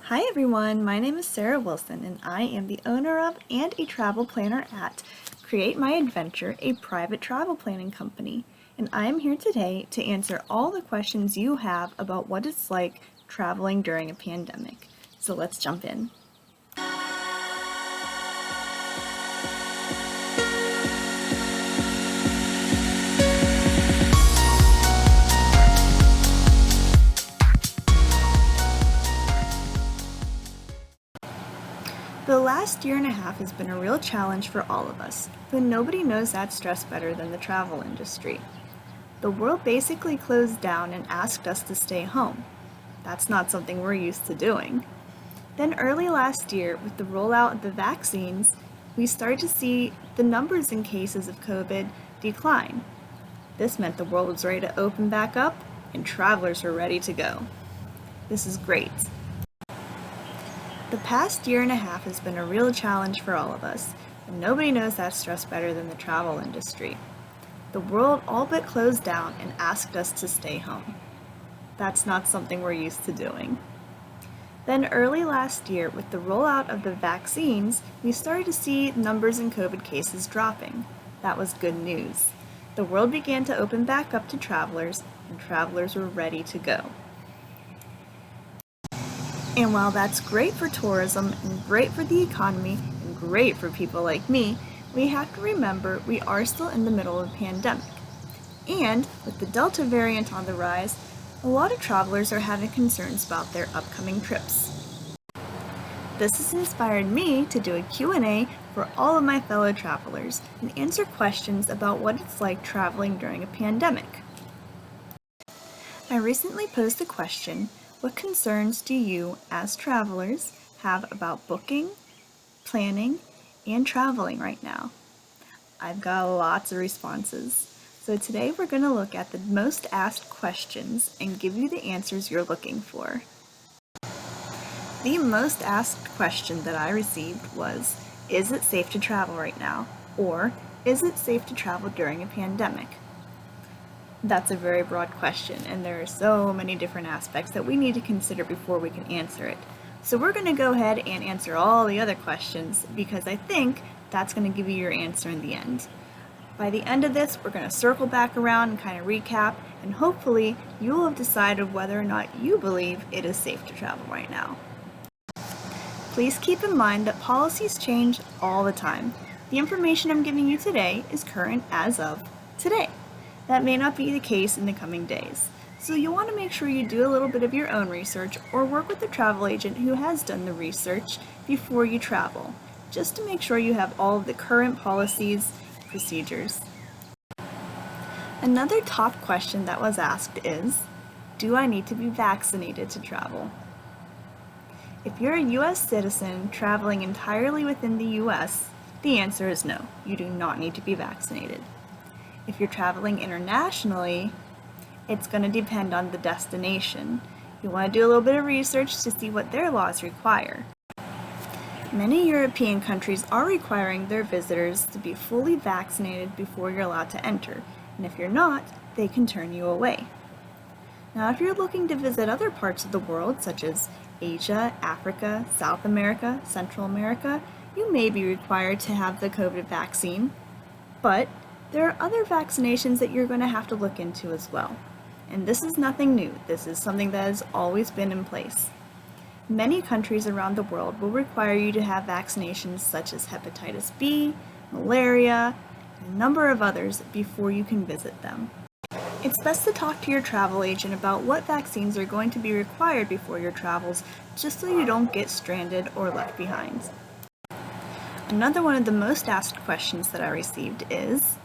Hi everyone, my name is Sarah Wilson and I am the owner of and a travel planner at Create My Adventure, a private travel planning company. And I am here today to answer all the questions you have about what it's like traveling during a pandemic. So let's jump in. The last year and a half has been a real challenge for all of us, but nobody knows that stress better than the travel industry. The world basically closed down and asked us to stay home. That's not something we're used to doing. Then early last year, with the rollout of the vaccines, we started to see the numbers in cases of COVID decline. This meant the world was ready to open back up and travelers were ready to go. This is great. The past year and a half has been a real challenge for all of us, and nobody knows that stress better than the travel industry. The world all but closed down and asked us to stay home. That's not something we're used to doing. Then early last year, with the rollout of the vaccines, we started to see numbers in COVID cases dropping. That was good news. The world began to open back up to travelers, and travelers were ready to go. And while that's great for tourism and great for the economy and great for people like me, we have to remember we are still in the middle of a pandemic. And with the Delta variant on the rise, a lot of travelers are having concerns about their upcoming trips. This has inspired me to do a Q&A for all of my fellow travelers and answer questions about what it's like traveling during a pandemic. I recently posed a question: what concerns do you, as travelers, have about booking, planning, and traveling right now? I've got lots of responses. So today we're going to look at the most asked questions and give you the answers you're looking for. The most asked question that I received was, is it safe to travel right now? Or, is it safe to travel during a pandemic? That's a very broad question, and there are so many different aspects that we need to consider before we can answer it. So we're going to go ahead and answer all the other questions because I think that's going to give you your answer in the end. By the end of this, we're going to circle back around and kind of recap, and hopefully you'll have decided whether or not you believe it is safe to travel right now. Please keep in mind that policies change all the time. The information I'm giving you today is current as of today. That may not be the case in the coming days. So you'll want to make sure you do a little bit of your own research or work with a travel agent who has done the research before you travel, just to make sure you have all of the current policies, procedures. Another top question that was asked is, do I need to be vaccinated to travel? If you're a U.S. citizen traveling entirely within the U.S., the answer is no, you do not need to be vaccinated. If you're traveling internationally, it's going to depend on the destination. You want to do a little bit of research to see what their laws require. Many European countries are requiring their visitors to be fully vaccinated before you're allowed to enter, and if you're not, they can turn you away. Now, if you're looking to visit other parts of the world, such as Asia, Africa, South America, Central America, you may be required to have the COVID vaccine, but there are other vaccinations that you're going to have to look into as well. And this is nothing new. This is something that has always been in place. Many countries around the world will require you to have vaccinations such as hepatitis B, malaria, and a number of others before you can visit them. It's best to talk to your travel agent about what vaccines are going to be required before your travels, just so you don't get stranded or left behind. Another one of the most asked questions that I received is,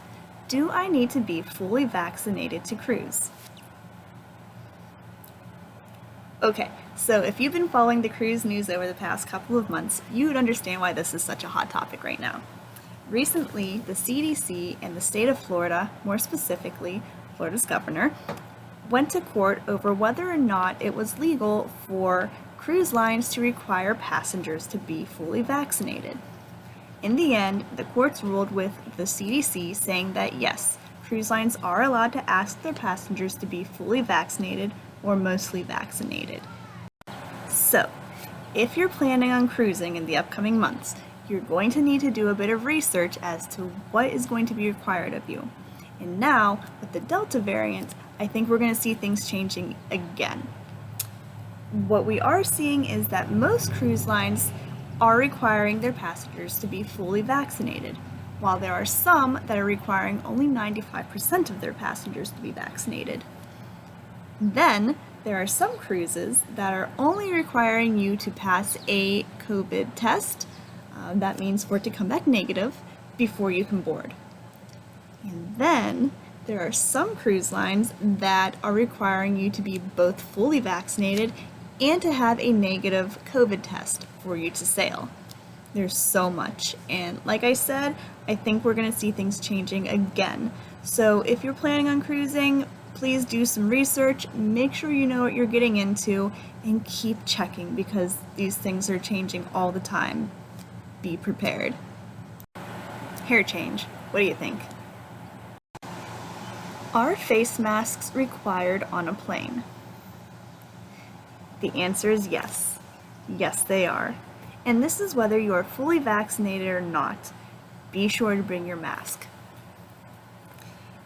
do I need to be fully vaccinated to cruise? Okay, so if you've been following the cruise news over the past couple of months, you would understand why this is such a hot topic right now. Recently, the CDC and the state of Florida, more specifically, Florida's governor, went to court over whether or not it was legal for cruise lines to require passengers to be fully vaccinated. In the end, the courts ruled with the CDC saying that yes, cruise lines are allowed to ask their passengers to be fully vaccinated or mostly vaccinated. So, If you're planning on cruising in the upcoming months, you're going to need to do a bit of research as to what is going to be required of you. And now, with the Delta variant, I think we're going to see things changing again. What we are seeing is that most cruise lines are requiring their passengers to be fully vaccinated, while there are some that are requiring only 95% of their passengers to be vaccinated. Then, there are some cruises that are only requiring you to pass a COVID test, that means for it to come back negative, before you can board. And then, there are some cruise lines that are requiring you to be both fully vaccinated and to have a negative COVID test for you to sail. There's so much, and like I said, I think we're going to see things changing again. So if you're planning on cruising, please do some research, make sure you know what you're getting into, and keep checking because these things are changing all the time. Be prepared. Hair change. What do you think? Are face masks required on a plane? The answer is yes. Yes, they are. And this is whether you are fully vaccinated or not. Be sure to bring your mask.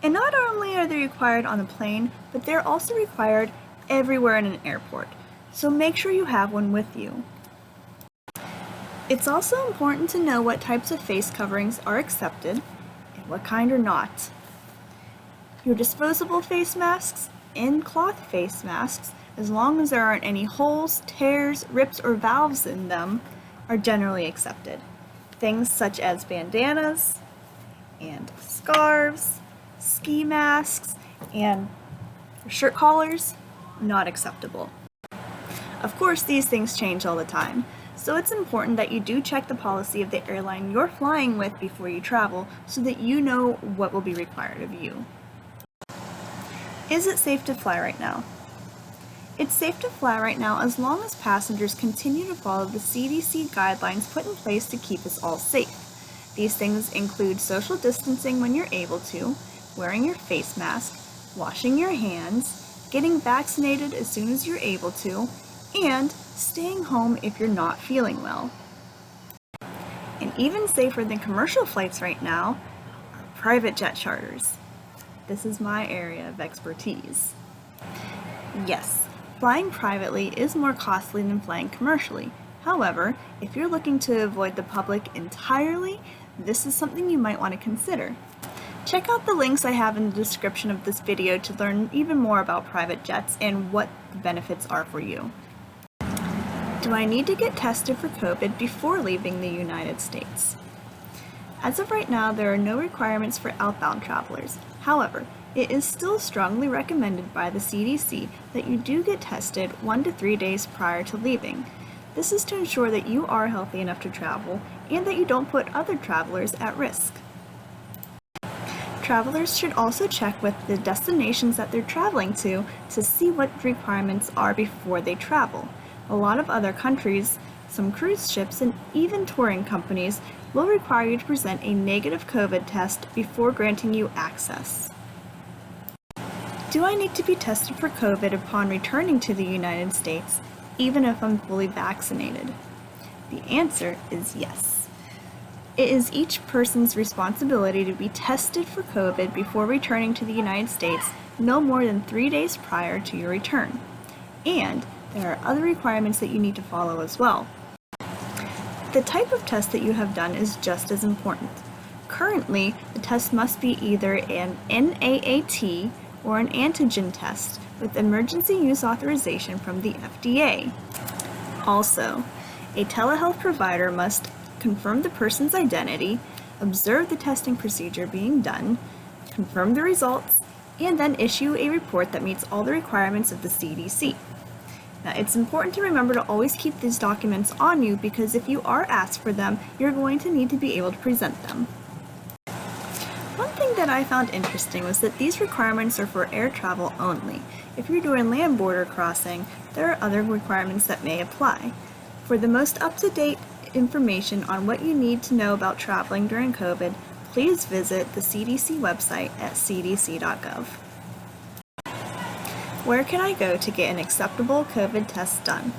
And not only are they required on a plane, but they're also required everywhere in an airport. So make sure you have one with you. It's also important to know what types of face coverings are accepted and what kind are not. Your disposable face masks and cloth face masks, as long as there aren't any holes, tears, rips, or valves in them, are generally accepted. Things such as bandanas and scarves, ski masks, and shirt collars, not acceptable. Of course, these things change all the time, so it's important that you do check the policy of the airline you're flying with before you travel so that you know what will be required of you. Is it safe to fly right now? It's safe to fly right now as long as passengers continue to follow the CDC guidelines put in place to keep us all safe. These things include social distancing when you're able to, wearing your face mask, washing your hands, getting vaccinated as soon as you're able to, and staying home if you're not feeling well. And even safer than commercial flights right now are private jet charters. This is my area of expertise. Yes, flying privately is more costly than flying commercially. However, if you're looking to avoid the public entirely, this is something you might want to consider. Check out the links I have in the description of this video to learn even more about private jets and what the benefits are for you. Do I need to get tested for COVID before leaving the United States? As of right now, there are no requirements for outbound travelers. However, it is still strongly recommended by the CDC that you do get tested 1 to 3 days prior to leaving. This is to ensure that you are healthy enough to travel and that you don't put other travelers at risk. Travelers should also check with the destinations that they're traveling to see what requirements are before they travel. A lot of other countries, some cruise ships, and even touring companies will require you to present a negative COVID test before granting you access. Do I need to be tested for COVID upon returning to the United States, even if I'm fully vaccinated? The answer is yes. It is each person's responsibility to be tested for COVID before returning to the United States no more than 3 days prior to your return. And there are other requirements that you need to follow as well. The type of test that you have done is just as important. Currently, the test must be either an NAAT or an antigen test with emergency use authorization from the FDA. Also, a telehealth provider must confirm the person's identity, observe the testing procedure being done, confirm the results, and then issue a report that meets all the requirements of the CDC. Now, it's important to remember to always keep these documents on you because if you are asked for them, you're going to need to be able to present them. One thing that I found interesting was that these requirements are for air travel only. If you're doing land border crossing, there are other requirements that may apply. For the most up-to-date information on what you need to know about traveling during COVID, please visit the CDC website at cdc.gov. Where can I go to get an acceptable COVID test done?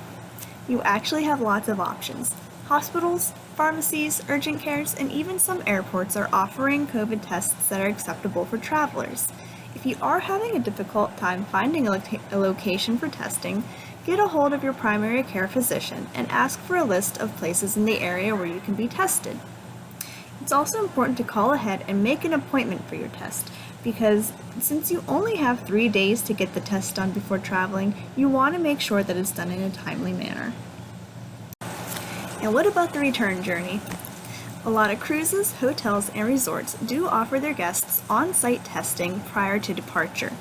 You actually have lots of options. Hospitals, pharmacies, urgent cares, and even some airports are offering COVID tests that are acceptable for travelers. If you are having a difficult time finding a location for testing, get a hold of your primary care physician and ask for a list of places in the area where you can be tested. It's also important to call ahead and make an appointment for your test, because since you only have 3 days to get the test done before traveling, you want to make sure that it's done in a timely manner. And what about the return journey? A lot of cruises, hotels, and resorts do offer their guests on-site testing prior to departure.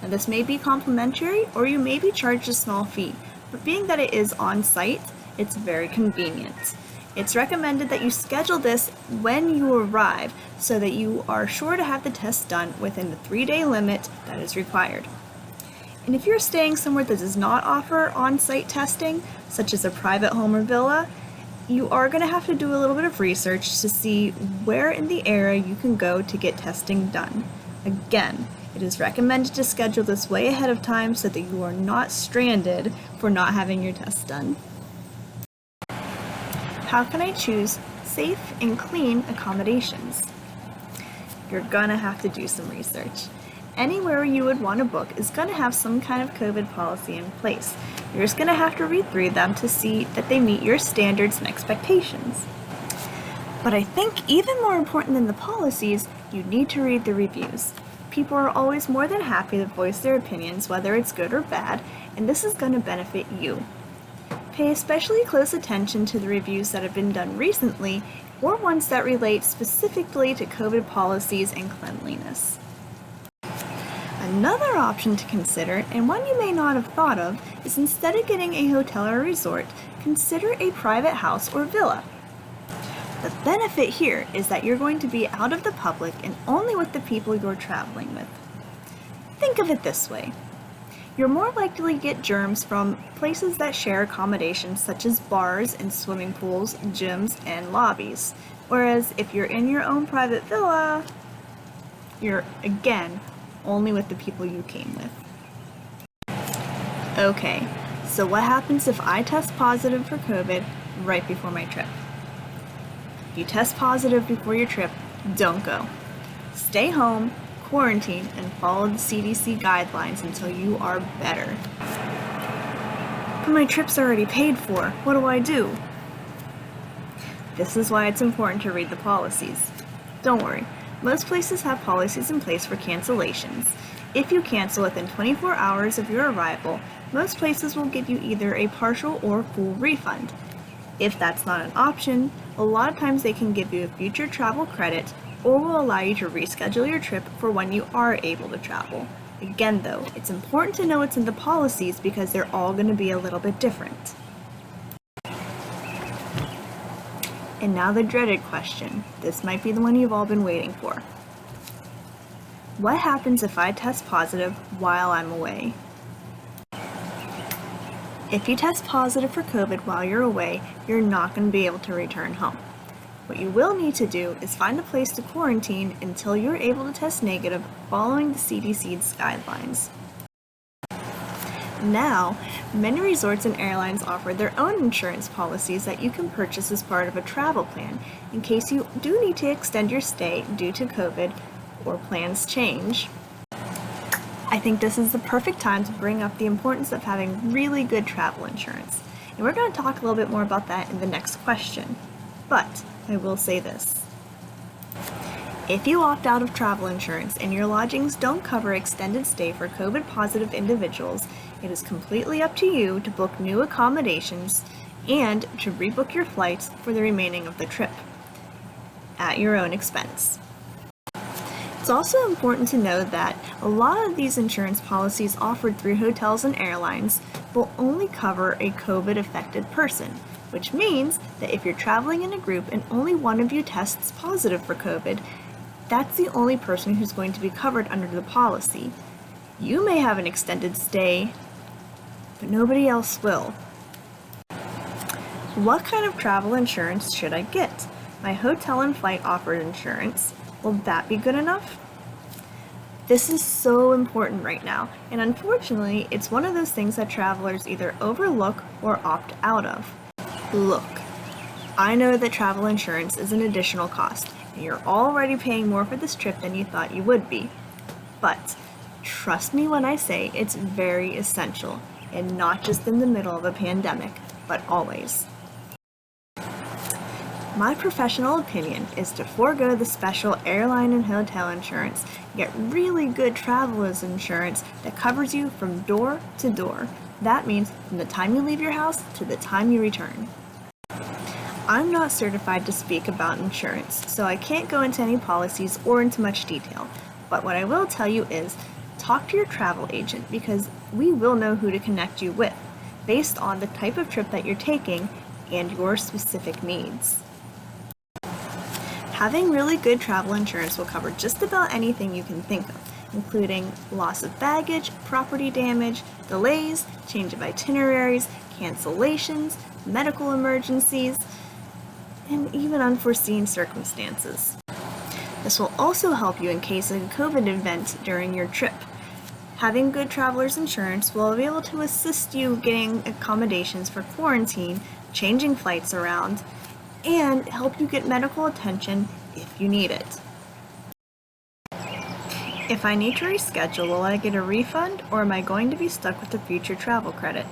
Now, this may be complimentary or you may be charged a small fee, but being that it is on-site, it's very convenient. It's recommended that you schedule this when you arrive so that you are sure to have the test done within the 3-day limit that is required. And if you're staying somewhere that does not offer on-site testing, such as a private home or villa, you are going to have to do a little bit of research to see where in the area you can go to get testing done. Again, it is recommended to schedule this way ahead of time so that you are not stranded for not having your test done. How can I choose safe and clean accommodations? You're gonna have to do some research. Anywhere you would want to book is gonna have some kind of COVID policy in place. You're just gonna have to read through them to see that they meet your standards and expectations. But I think even more important than the policies, you need to read the reviews. People are always more than happy to voice their opinions, whether it's good or bad, and this is gonna benefit you. Pay especially close attention to the reviews that have been done recently or ones that relate specifically to COVID policies and cleanliness. Another option to consider, and one you may not have thought of, is instead of getting a hotel or resort, consider a private house or villa. The benefit here is that you're going to be out of the public and only with the people you're traveling with. Think of it this way. You're more likely to get germs from places that share accommodations such as bars and swimming pools, gyms, and lobbies. Whereas if you're in your own private villa, you're, again, only with the people you came with. Okay, so what happens if I test positive for COVID right before my trip? If you test positive before your trip, don't go. Stay home, quarantine, and follow the CDC guidelines until you are better. But my trip's already paid for. What do I do? This is why it's important to read the policies. Don't worry, most places have policies in place for cancellations. If you cancel within 24 hours of your arrival, most places will give you either a partial or full refund. If that's not an option, a lot of times they can give you a future travel credit or will allow you to reschedule your trip for when you are able to travel. Again though, it's important to know what's in the policies because they're all going to be a little bit different. And now the dreaded question. This might be the one you've all been waiting for. What happens if I test positive while I'm away? If you test positive for COVID while you're away, you're not going to be able to return home. What you will need to do is find a place to quarantine until you're able to test negative following the CDC's guidelines. Now, many resorts and airlines offer their own insurance policies that you can purchase as part of a travel plan in case you do need to extend your stay due to COVID or plans change. I think this is the perfect time to bring up the importance of having really good travel insurance. And we're going to talk a little bit more about that in the next question. But I will say this. If you opt out of travel insurance and your lodgings don't cover extended stay for COVID positive individuals, it is completely up to you to book new accommodations and to rebook your flights for the remaining of the trip at your own expense. It's also important to know that a lot of these insurance policies offered through hotels and airlines will only cover a COVID-affected person, which means that if you're traveling in a group and only one of you tests positive for COVID, that's the only person who's going to be covered under the policy. You may have an extended stay, but nobody else will. What kind of travel insurance should I get? My hotel and flight offered insurance. Will that be good enough? This is so important right now, and unfortunately, it's one of those things that travelers either overlook or opt out of. Look, I know that travel insurance is an additional cost, and you're already paying more for this trip than you thought you would be. But trust me when I say it's very essential, and not just in the middle of a pandemic, but always. My professional opinion is to forego the special airline and hotel insurance and get really good traveler's insurance that covers you from door to door. That means from the time you leave your house to the time you return. I'm not certified to speak about insurance, so I can't go into any policies or into much detail. But what I will tell you is talk to your travel agent because we will know who to connect you with based on the type of trip that you're taking and your specific needs. Having really good travel insurance will cover just about anything you can think of, including loss of baggage, property damage, delays, change of itineraries, cancellations, medical emergencies, and even unforeseen circumstances. This will also help you in case of a COVID event during your trip. Having good traveler's insurance will be able to assist you getting accommodations for quarantine, changing flights around, and help you get medical attention if you need it. If I need to reschedule, will I get a refund or am I going to be stuck with a future travel credit?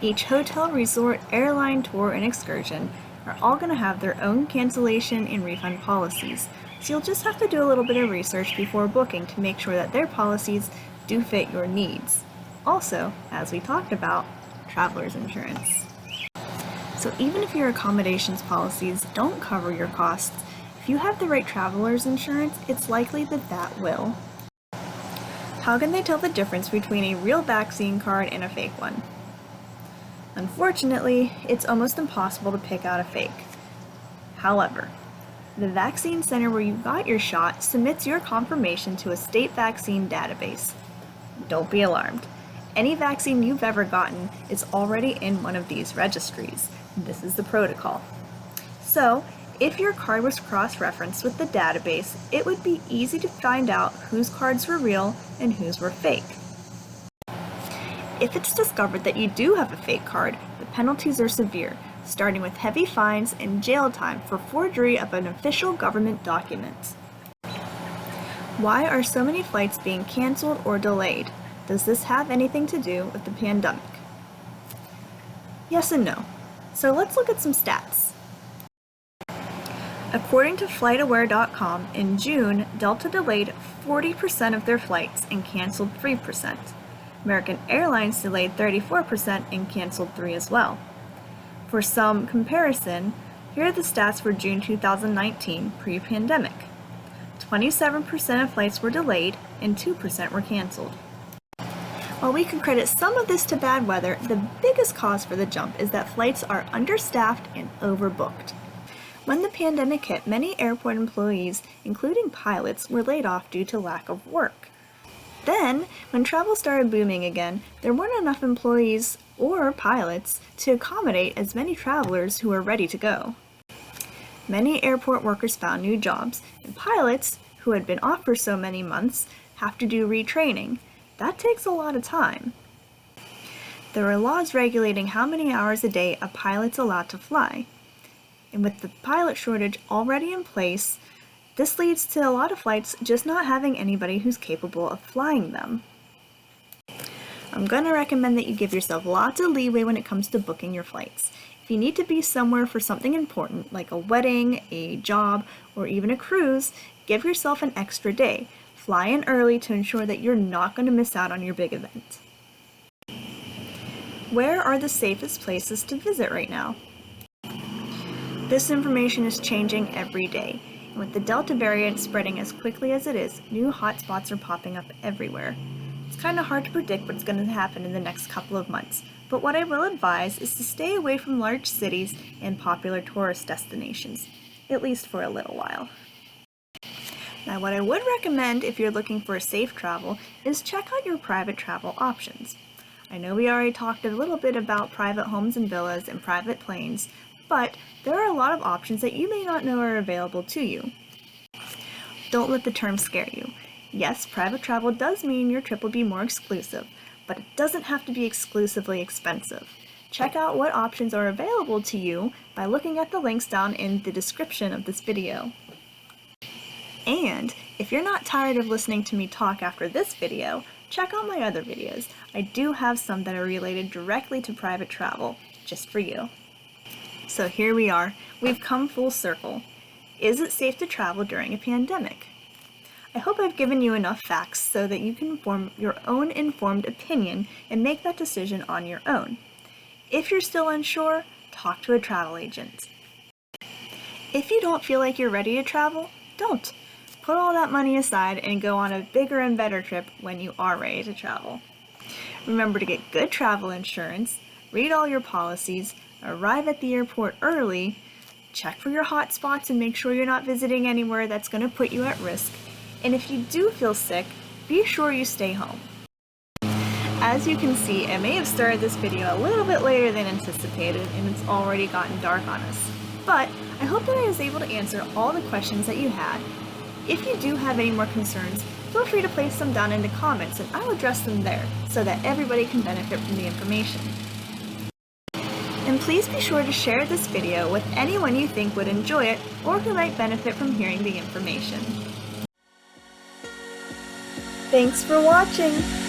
Each hotel, resort, airline, tour, and excursion are all going to have their own cancellation and refund policies, so you'll just have to do a little bit of research before booking to make sure that their policies do fit your needs. Also, as we talked about, traveler's insurance. So even if your accommodations policies don't cover your costs, if you have the right traveler's insurance, it's likely that that will. How can they tell the difference between a real vaccine card and a fake one? Unfortunately, it's almost impossible to pick out a fake. However, the vaccine center where you got your shot submits your confirmation to a state vaccine database. Don't be alarmed. Any vaccine you've ever gotten is already in one of these registries. This is the protocol. So, if your card was cross-referenced with the database, it would be easy to find out whose cards were real and whose were fake. If it's discovered that you do have a fake card, the penalties are severe, starting with heavy fines and jail time for forgery of an official government document. Why are so many flights being canceled or delayed? Does this have anything to do with the pandemic? Yes and no. So let's look at some stats. According to FlightAware.com, in June, Delta delayed 40% of their flights and canceled 3%. American Airlines delayed 34% and canceled 3% as well. For some comparison, here are the stats for June 2019, pre-pandemic. 27% of flights were delayed and 2% were canceled. While we can credit some of this to bad weather, the biggest cause for the jump is that flights are understaffed and overbooked. When the pandemic hit, many airport employees, including pilots, were laid off due to lack of work. Then, when travel started booming again, there weren't enough employees or pilots to accommodate as many travelers who were ready to go. Many airport workers found new jobs, and pilots, who had been off for so many months, have to do retraining. That takes a lot of time. There are laws regulating how many hours a day a pilot's allowed to fly. And with the pilot shortage already in place, this leads to a lot of flights just not having anybody who's capable of flying them. I'm going to recommend that you give yourself lots of leeway when it comes to booking your flights. If you need to be somewhere for something important, like a wedding, a job, or even a cruise, give yourself an extra day. Fly in early to ensure that you're not going to miss out on your big event. Where are the safest places to visit right now? This information is changing every day. And with the Delta variant spreading as quickly as it is, new hotspots are popping up everywhere. It's kind of hard to predict what's going to happen in the next couple of months, but what I will advise is to stay away from large cities and popular tourist destinations, at least for a little while. Now, what I would recommend if you're looking for safe travel is check out your private travel options. I know we already talked a little bit about private homes and villas and private planes, but there are a lot of options that you may not know are available to you. Don't let the term scare you. Yes, private travel does mean your trip will be more exclusive, but it doesn't have to be exclusively expensive. Check out what options are available to you by looking at the links down in the description of this video. And if you're not tired of listening to me talk after this video, check out my other videos. I do have some that are related directly to private travel, just for you. So here we are. We've come full circle. Is it safe to travel during a pandemic? I hope I've given you enough facts so that you can form your own informed opinion and make that decision on your own. If you're still unsure, talk to a travel agent. If you don't feel like you're ready to travel, don't. Put all that money aside and go on a bigger and better trip when you are ready to travel. Remember to get good travel insurance, read all your policies, arrive at the airport early, check for your hot spots and make sure you're not visiting anywhere that's going to put you at risk, and if you do feel sick, be sure you stay home. As you can see, I may have started this video a little bit later than anticipated and it's already gotten dark on us. But I hope that I was able to answer all the questions that you had. If you do have any more concerns, feel free to place them down in the comments and I'll address them there so that everybody can benefit from the information. And please be sure to share this video with anyone you think would enjoy it or who might benefit from hearing the information. Thanks for watching!